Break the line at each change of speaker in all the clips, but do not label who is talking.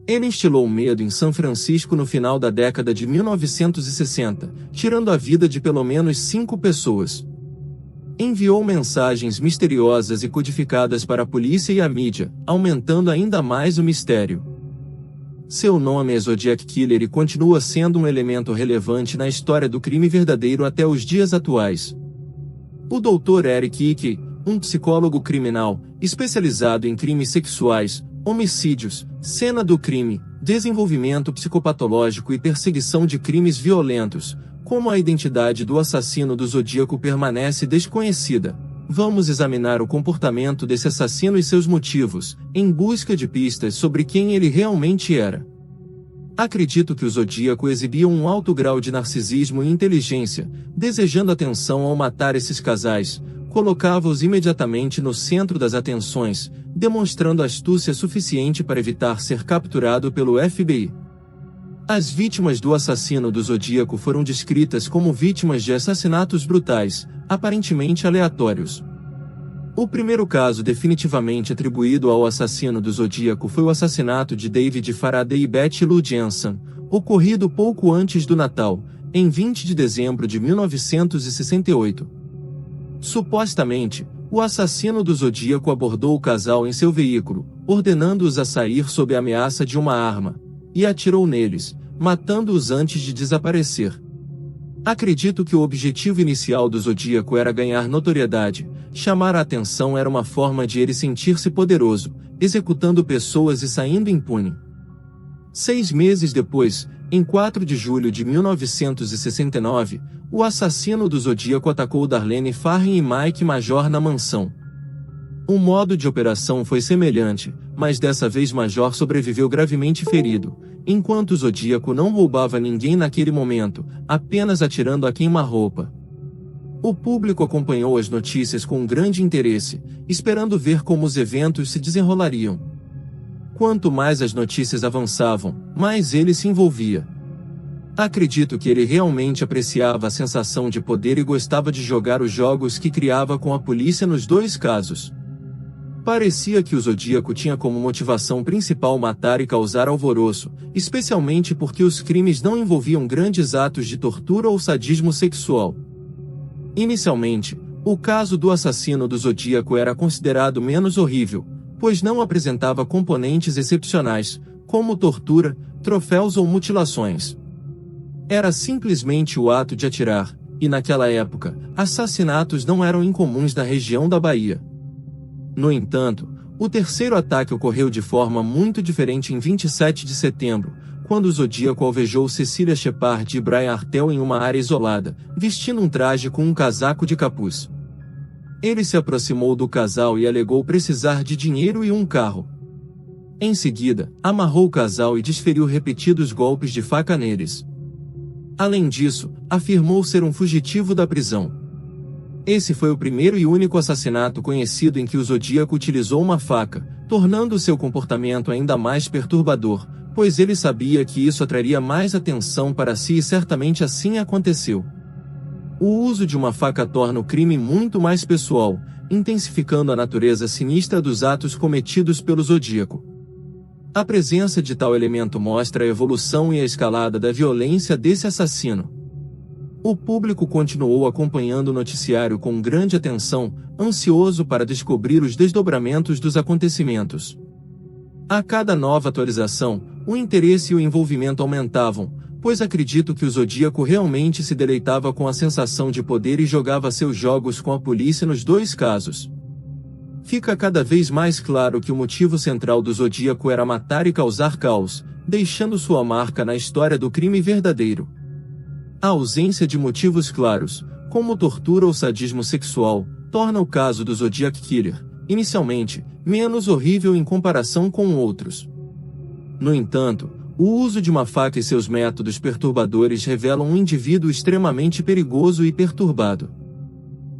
Ele instilou medo em São Francisco no final da década de 1960, tirando a vida de pelo menos 5 pessoas. Enviou mensagens misteriosas e codificadas para a polícia e a mídia, aumentando ainda mais o mistério. Seu nome é Zodiac Killer e continua sendo um elemento relevante na história do crime verdadeiro até os dias atuais. O Dr. Eric Icke, um psicólogo criminal, especializado em crimes sexuais, homicídios, cena do crime, desenvolvimento psicopatológico e perseguição de crimes violentos, como a identidade do assassino do Zodíaco permanece desconhecida. Vamos examinar o comportamento desse assassino e seus motivos, em busca de pistas sobre quem ele realmente era. Acredito que o Zodíaco exibia um alto grau de narcisismo e inteligência, desejando atenção ao matar esses casais, colocava-os imediatamente no centro das atenções, demonstrando astúcia suficiente para evitar ser capturado pelo FBI. As vítimas do assassino do Zodíaco foram descritas como vítimas de assassinatos brutais, aparentemente aleatórios. O primeiro caso definitivamente atribuído ao assassino do Zodíaco foi o assassinato de David Faraday e Betty Lou Jensen, ocorrido pouco antes do Natal, em 20 de dezembro de 1968. Supostamente, o assassino do Zodíaco abordou o casal em seu veículo, ordenando-os a sair sob a ameaça de uma arma, e atirou neles, matando-os antes de desaparecer. Acredito que o objetivo inicial do Zodíaco era ganhar notoriedade, chamar a atenção era uma forma de ele sentir-se poderoso, executando pessoas e saindo impune. 6 meses depois, em 4 de julho de 1969, o assassino do Zodíaco atacou Darlene Ferrin e Mike Major na mansão. O modo de operação foi semelhante, mas dessa vez Major sobreviveu gravemente ferido, enquanto o Zodíaco não roubava ninguém naquele momento, apenas atirando a queima-roupa. O público acompanhou as notícias com grande interesse, esperando ver como os eventos se desenrolariam. Quanto mais as notícias avançavam, mais ele se envolvia. Acredito que ele realmente apreciava a sensação de poder e gostava de jogar os jogos que criava com a polícia nos 2 casos. Parecia que o Zodíaco tinha como motivação principal matar e causar alvoroço, especialmente porque os crimes não envolviam grandes atos de tortura ou sadismo sexual. Inicialmente, o caso do assassino do Zodíaco era considerado menos horrível, pois não apresentava componentes excepcionais, como tortura, troféus ou mutilações. Era simplesmente o ato de atirar, e naquela época, assassinatos não eram incomuns na região da Bahia. No entanto, o terceiro ataque ocorreu de forma muito diferente em 27 de setembro, quando o Zodíaco alvejou Cecília Shepard e Brian Artel em uma área isolada, vestindo um traje com um casaco de capuz. Ele se aproximou do casal e alegou precisar de dinheiro e um carro. Em seguida, amarrou o casal e desferiu repetidos golpes de faca neles. Além disso, afirmou ser um fugitivo da prisão. Esse foi o primeiro e único assassinato conhecido em que o Zodíaco utilizou uma faca, tornando seu comportamento ainda mais perturbador, pois ele sabia que isso atraria mais atenção para si e certamente assim aconteceu. O uso de uma faca torna o crime muito mais pessoal, intensificando a natureza sinistra dos atos cometidos pelo Zodíaco. A presença de tal elemento mostra a evolução e a escalada da violência desse assassino. O público continuou acompanhando o noticiário com grande atenção, ansioso para descobrir os desdobramentos dos acontecimentos. A cada nova atualização, o interesse e o envolvimento aumentavam, pois acredito que o Zodíaco realmente se deleitava com a sensação de poder e jogava seus jogos com a polícia nos 2 casos. Fica cada vez mais claro que o motivo central do Zodíaco era matar e causar caos, deixando sua marca na história do crime verdadeiro. A ausência de motivos claros, como tortura ou sadismo sexual, torna o caso do Zodiac Killer, inicialmente, menos horrível em comparação com outros. No entanto, o uso de uma faca e seus métodos perturbadores revelam um indivíduo extremamente perigoso e perturbado.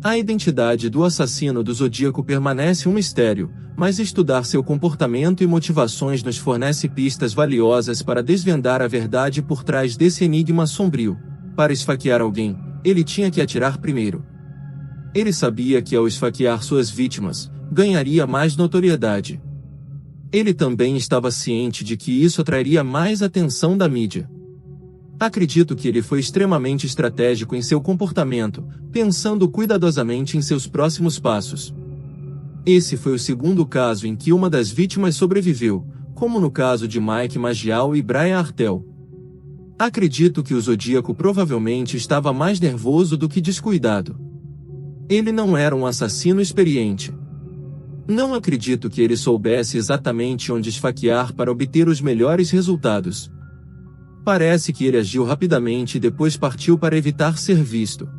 A identidade do assassino do Zodíaco permanece um mistério, mas estudar seu comportamento e motivações nos fornece pistas valiosas para desvendar a verdade por trás desse enigma sombrio. Para esfaquear alguém, ele tinha que atirar primeiro. Ele sabia que ao esfaquear suas vítimas, ganharia mais notoriedade. Ele também estava ciente de que isso atrairia mais atenção da mídia. Acredito que ele foi extremamente estratégico em seu comportamento, pensando cuidadosamente em seus próximos passos. Esse foi o segundo caso em que uma das vítimas sobreviveu, como no caso de Mike Magial e Brian Artel. Acredito que o Zodíaco provavelmente estava mais nervoso do que descuidado. Ele não era um assassino experiente. Não acredito que ele soubesse exatamente onde esfaquear para obter os melhores resultados. Parece que ele agiu rapidamente e depois partiu para evitar ser visto.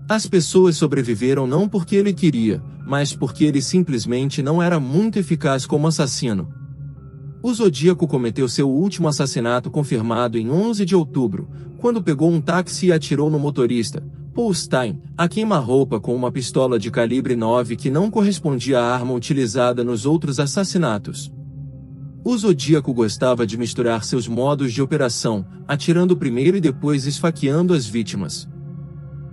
As pessoas sobreviveram não porque ele queria, mas porque ele simplesmente não era muito eficaz como assassino. O Zodíaco cometeu seu último assassinato confirmado em 11 de outubro, quando pegou um táxi e atirou no motorista, Paul Stein, a queima-roupa com uma pistola de calibre 9 que não correspondia à arma utilizada nos outros assassinatos. O Zodíaco gostava de misturar seus modos de operação, atirando primeiro e depois esfaqueando as vítimas.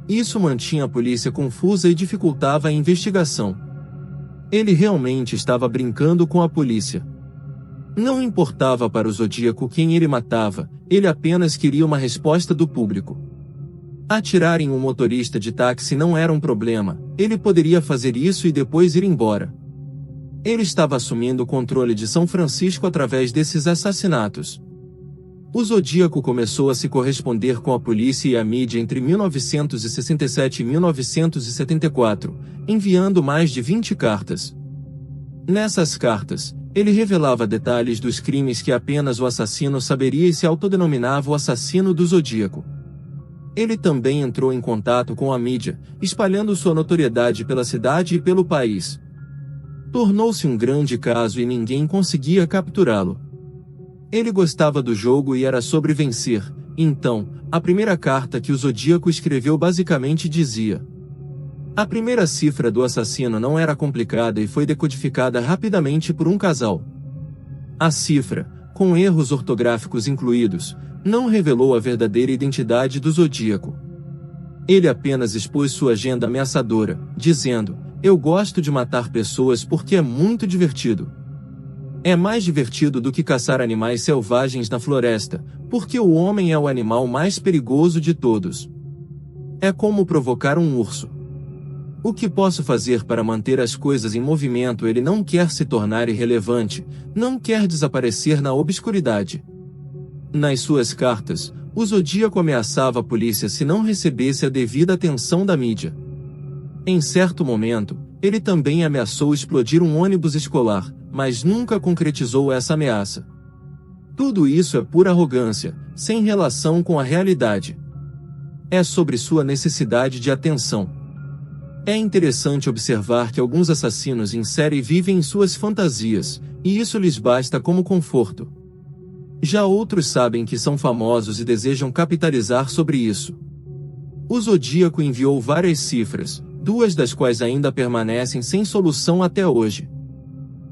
Isso mantinha a polícia confusa e dificultava a investigação. Ele realmente estava brincando com a polícia. Não importava para o Zodíaco quem ele matava, ele apenas queria uma resposta do público. Atirar em um motorista de táxi não era um problema, ele poderia fazer isso e depois ir embora. Ele estava assumindo o controle de São Francisco através desses assassinatos. O Zodíaco começou a se corresponder com a polícia e a mídia entre 1967 e 1974, enviando mais de 20 cartas. Nessas cartas, ele revelava detalhes dos crimes que apenas o assassino saberia e se autodenominava o assassino do Zodíaco. Ele também entrou em contato com a mídia, espalhando sua notoriedade pela cidade e pelo país. Tornou-se um grande caso e ninguém conseguia capturá-lo. Ele gostava do jogo e era sobre vencer, então, a primeira carta que o Zodíaco escreveu basicamente dizia: a primeira cifra do assassino não era complicada e foi decodificada rapidamente por um casal. A cifra, com erros ortográficos incluídos, não revelou a verdadeira identidade do Zodíaco. Ele apenas expôs sua agenda ameaçadora, dizendo: eu gosto de matar pessoas porque é muito divertido. É mais divertido do que caçar animais selvagens na floresta, porque o homem é o animal mais perigoso de todos. É como provocar um urso. O que posso fazer para manter as coisas em movimento? Ele não quer se tornar irrelevante, não quer desaparecer na obscuridade. Nas suas cartas, o Zodíaco ameaçava a polícia se não recebesse a devida atenção da mídia. Em certo momento, ele também ameaçou explodir um ônibus escolar, mas nunca concretizou essa ameaça. Tudo isso é pura arrogância, sem relação com a realidade. É sobre sua necessidade de atenção. É interessante observar que alguns assassinos em série vivem em suas fantasias, e isso lhes basta como conforto. Já outros sabem que são famosos e desejam capitalizar sobre isso. O Zodíaco enviou várias cifras, duas das quais ainda permanecem sem solução até hoje.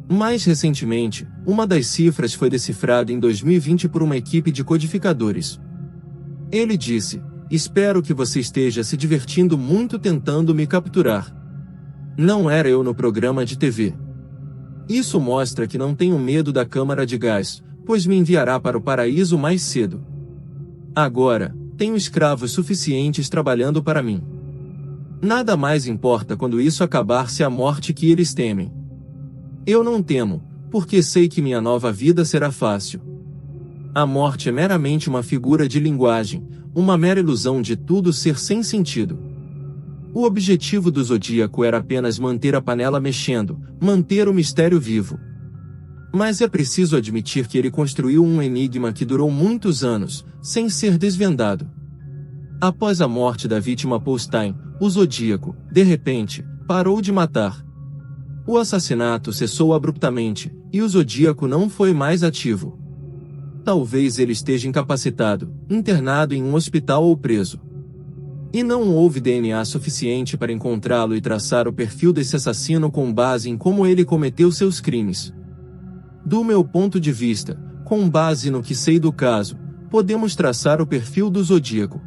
Mais recentemente, uma das cifras foi decifrada em 2020 por uma equipe de codificadores. Ele disse: espero que você esteja se divertindo muito tentando me capturar. Não era eu no programa de TV. Isso mostra que não tenho medo da câmara de gás, pois me enviará para o paraíso mais cedo. Agora, tenho escravos suficientes trabalhando para mim. Nada mais importa quando isso acabar se a morte que eles temem. Eu não temo, porque sei que minha nova vida será fácil. A morte é meramente uma figura de linguagem, uma mera ilusão de tudo ser sem sentido. O objetivo do Zodíaco era apenas manter a panela mexendo, manter o mistério vivo. Mas é preciso admitir que ele construiu um enigma que durou muitos anos, sem ser desvendado. Após a morte da vítima Paul Stein, o Zodíaco, de repente, parou de matar. O assassinato cessou abruptamente, e o Zodíaco não foi mais ativo. Talvez ele esteja incapacitado, internado em um hospital ou preso. E não houve DNA suficiente para encontrá-lo e traçar o perfil desse assassino com base em como ele cometeu seus crimes. Do meu ponto de vista, com base no que sei do caso, podemos traçar o perfil do Zodíaco.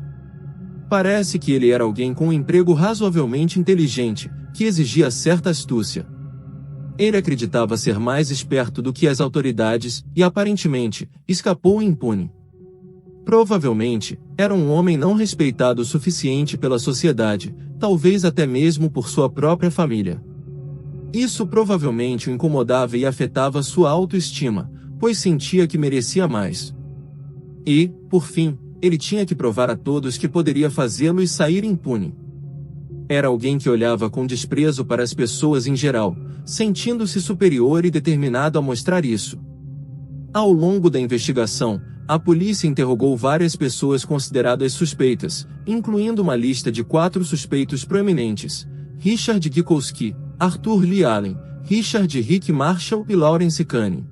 Parece que ele era alguém com um emprego razoavelmente inteligente, que exigia certa astúcia. Ele acreditava ser mais esperto do que as autoridades e, aparentemente, escapou impune. Provavelmente, era um homem não respeitado o suficiente pela sociedade, talvez até mesmo por sua própria família. Isso provavelmente o incomodava e afetava sua autoestima, pois sentia que merecia mais. E, por fim, ele tinha que provar a todos que poderia fazê-lo e sair impune. Era alguém que olhava com desprezo para as pessoas em geral, sentindo-se superior e determinado a mostrar isso. Ao longo da investigação, a polícia interrogou várias pessoas consideradas suspeitas, incluindo uma lista de 4 suspeitos proeminentes: Richard Gikolski, Arthur Lee Allen, Richard Rick Marshall e Lawrence Kane.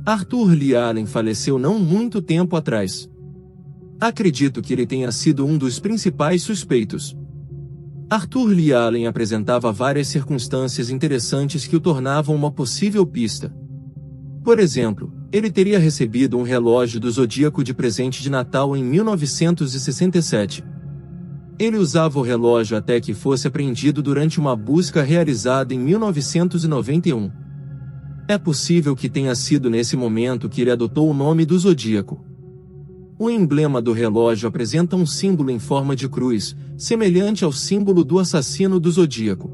Arthur Lee Allen faleceu não muito tempo atrás. Acredito que ele tenha sido um dos principais suspeitos. Arthur Lee Allen apresentava várias circunstâncias interessantes que o tornavam uma possível pista. Por exemplo, ele teria recebido um relógio do Zodíaco de presente de Natal em 1967. Ele usava o relógio até que fosse apreendido durante uma busca realizada em 1991. É possível que tenha sido nesse momento que ele adotou o nome do Zodíaco. O emblema do relógio apresenta um símbolo em forma de cruz, semelhante ao símbolo do assassino do Zodíaco.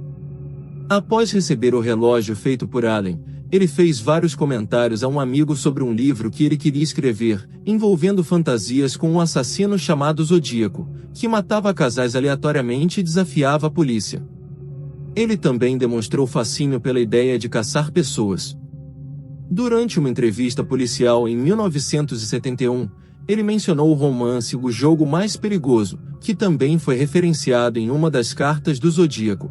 Após receber o relógio feito por Allen, ele fez vários comentários a um amigo sobre um livro que ele queria escrever, envolvendo fantasias com um assassino chamado Zodíaco, que matava casais aleatoriamente e desafiava a polícia. Ele também demonstrou fascínio pela ideia de caçar pessoas. Durante uma entrevista policial em 1971, ele mencionou o romance O Jogo Mais Perigoso, que também foi referenciado em uma das cartas do Zodíaco.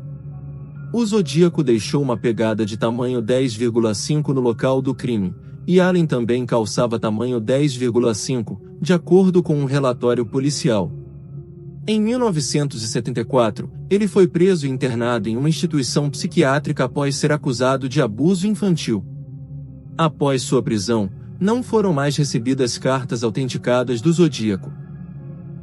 O Zodíaco deixou uma pegada de tamanho 10,5 no local do crime, e Allen também calçava tamanho 10,5, de acordo com um relatório policial. Em 1974, ele foi preso e internado em uma instituição psiquiátrica após ser acusado de abuso infantil. Após sua prisão, não foram mais recebidas cartas autenticadas do Zodíaco.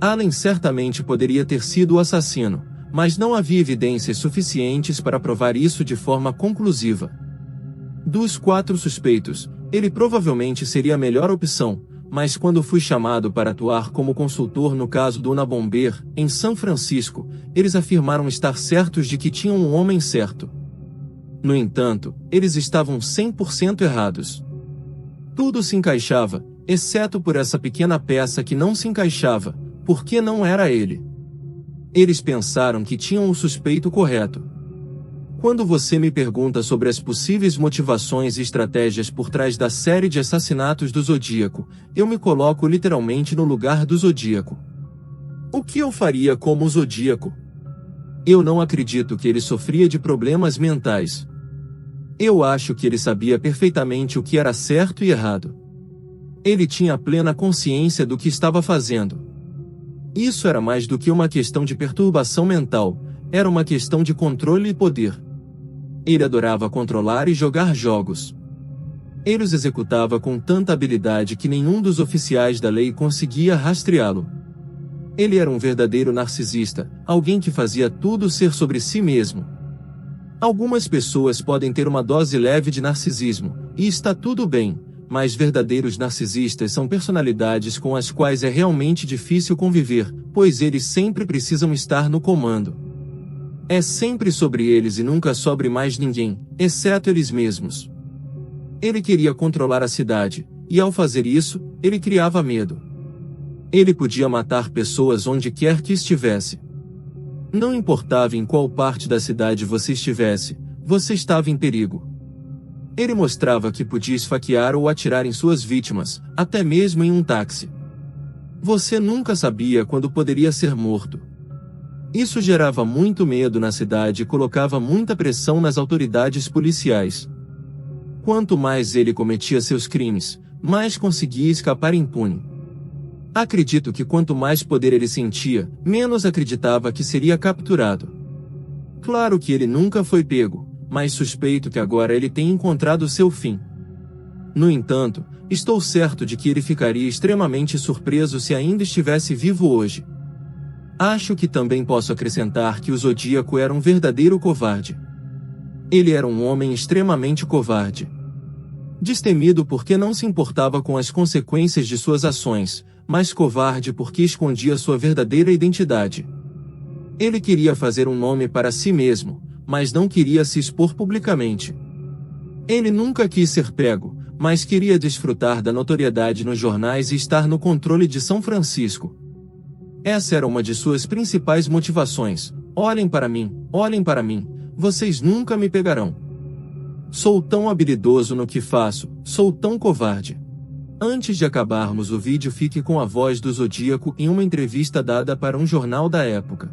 Allen certamente poderia ter sido o assassino, mas não havia evidências suficientes para provar isso de forma conclusiva. Dos 4 suspeitos, ele provavelmente seria a melhor opção, mas quando fui chamado para atuar como consultor no caso do Unabomber, em São Francisco, eles afirmaram estar certos de que tinham um homem certo. No entanto, eles estavam 100% errados. Tudo se encaixava, exceto por essa pequena peça que não se encaixava, porque não era ele. Eles pensaram que tinham o suspeito correto. Quando você me pergunta sobre as possíveis motivações e estratégias por trás da série de assassinatos do Zodíaco, eu me coloco literalmente no lugar do Zodíaco. O que eu faria como o Zodíaco? Eu não acredito que ele sofria de problemas mentais. Eu acho que ele sabia perfeitamente o que era certo e errado. Ele tinha plena consciência do que estava fazendo. Isso era mais do que uma questão de perturbação mental, era uma questão de controle e poder. Ele adorava controlar e jogar jogos. Ele os executava com tanta habilidade que nenhum dos oficiais da lei conseguia rastreá-lo. Ele era um verdadeiro narcisista, alguém que fazia tudo ser sobre si mesmo. Algumas pessoas podem ter uma dose leve de narcisismo, e está tudo bem, mas verdadeiros narcisistas são personalidades com as quais é realmente difícil conviver, pois eles sempre precisam estar no comando. É sempre sobre eles e nunca sobre mais ninguém, exceto eles mesmos. Ele queria controlar a cidade, e ao fazer isso, ele criava medo. Ele podia matar pessoas onde quer que estivesse. Não importava em qual parte da cidade você estivesse, você estava em perigo. Ele mostrava que podia esfaquear ou atirar em suas vítimas, até mesmo em um táxi. Você nunca sabia quando poderia ser morto. Isso gerava muito medo na cidade e colocava muita pressão nas autoridades policiais. Quanto mais ele cometia seus crimes, mais conseguia escapar impune. Acredito que quanto mais poder ele sentia, menos acreditava que seria capturado. Claro que ele nunca foi pego, mas suspeito que agora ele tenha encontrado seu fim. No entanto, estou certo de que ele ficaria extremamente surpreso se ainda estivesse vivo hoje. Acho que também posso acrescentar que o Zodíaco era um verdadeiro covarde. Ele era um homem extremamente covarde. Destemido porque não se importava com as consequências de suas ações, mas covarde porque escondia sua verdadeira identidade. Ele queria fazer um nome para si mesmo, mas não queria se expor publicamente. Ele nunca quis ser pego, mas queria desfrutar da notoriedade nos jornais e estar no controle de São Francisco. Essa era uma de suas principais motivações. Olhem para mim, vocês nunca me pegarão. Sou tão habilidoso no que faço, sou tão covarde. Antes de acabarmos o vídeo, fique com a voz do Zodíaco em uma entrevista dada para um jornal da época.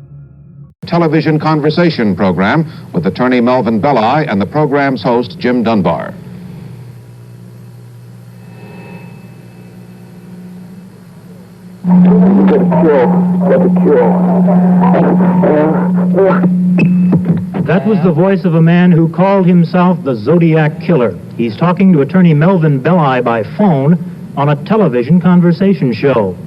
Television conversation program with attorney Melvin Belli and the program's host Jim Dunbar.
That was the voice of a man who called himself the Zodiac Killer. He's talking to attorney Melvin Belli by phone on a television conversation show.